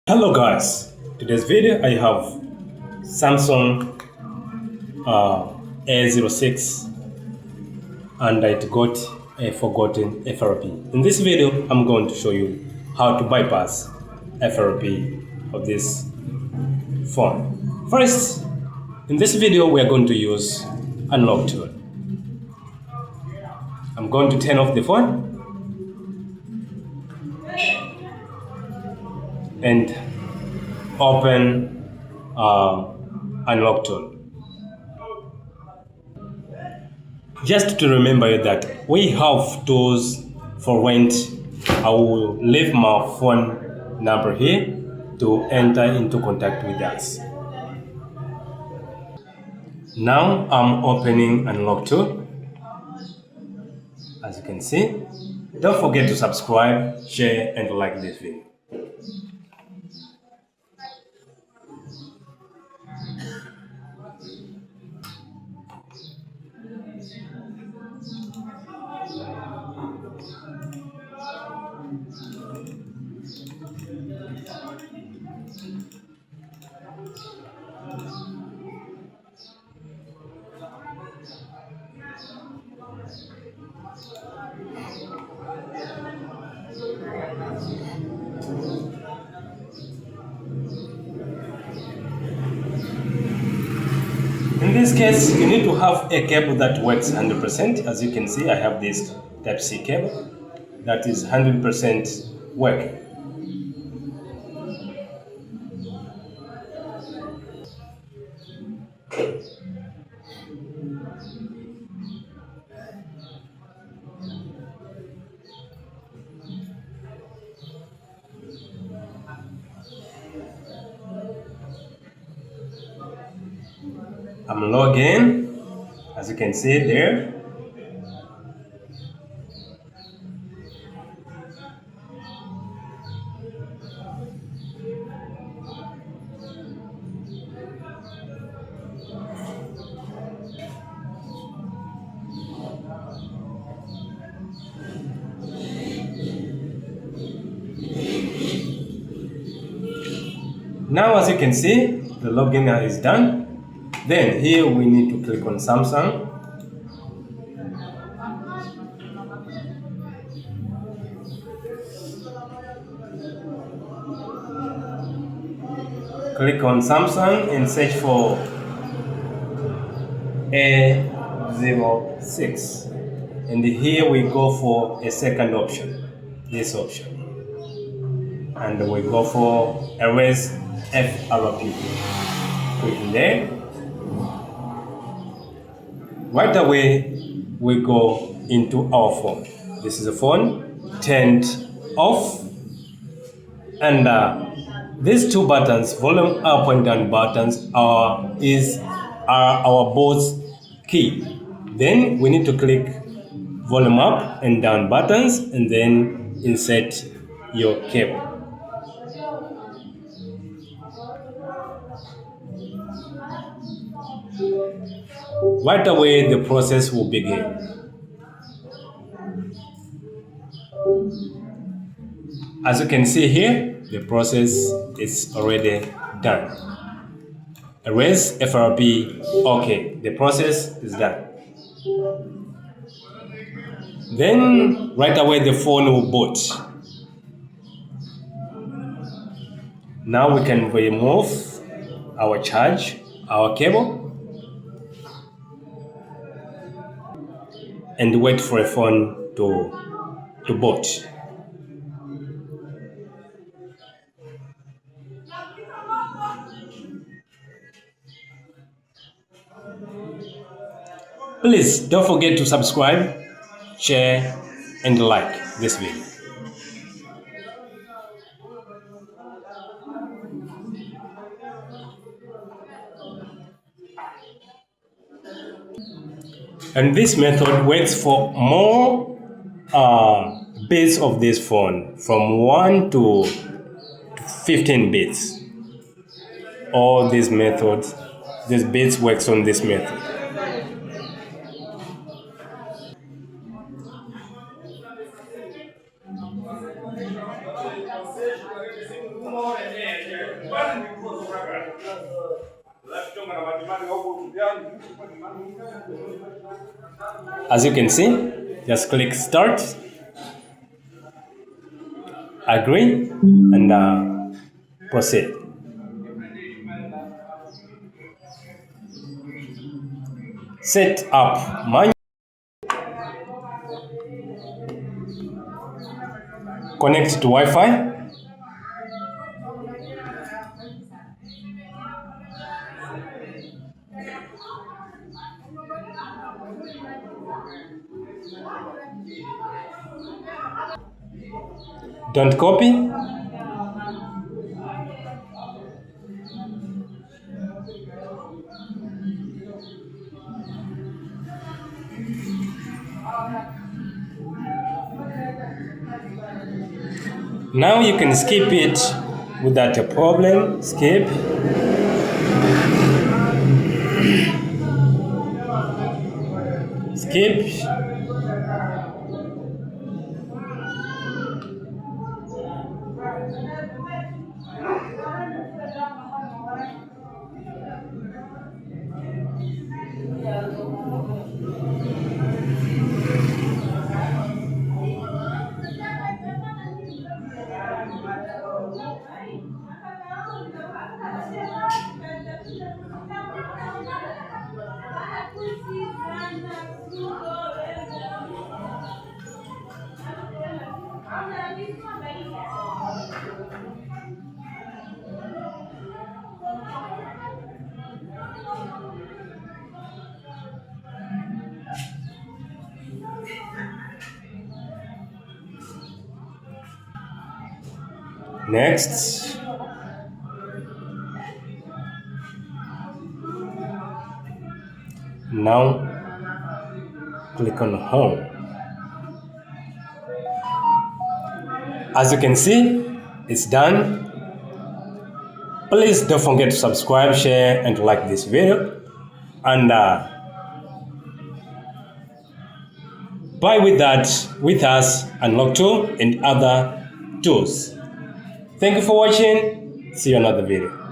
Hello guys, today's video I have Samsung A06 and it got a forgotten FRP. In this video I'm going to show you how to bypass FRP of this phone. First, in this video we are going to use unlock tool. I'm going to turn off the phone and open unlock tool. Just to remember you that we have tools for rent. I will leave my phone number here to enter into contact with us. Now I'm opening unlock tool. As you can see, don't forget to subscribe, share and like this video. In this case, you need to have a cable that works 100%. As you can see, I have this Type-C cable that is 100% working. I'm logged in, as you can see there. Now, as you can see, the login is done. Then here we need to click on Samsung. Click on Samsung and search for A06. And here we go for a second option, this option. And we go for A065F FRP. Click there. Right away, we go into our phone. This is a phone turned off, and these two buttons, volume up and down buttons, are our both key. Then we need to click volume up and down buttons, and then insert your cable. Right away, the process will begin. As you can see here, the process is already done. Erase FRP, okay, the process is done. Then, right away, the phone will boot. Now we can remove our cable, and wait for a phone to boot. Please don't forget to subscribe, share and like this video. And this method works for more bits of this phone, from 1 to 15 bits. All these methods, these bits works on this method. As you can see, just click start, agree, and proceed. Set up manual. Connect to Wi-Fi. Don't copy. Now you can skip it without a problem. Skip. Skip. Next. Now click on home. As you can see, it's done. Please don't forget to subscribe, share, and like this video. And buy with us Unlock Tool and other tools. Thank you for watching. See you in another video.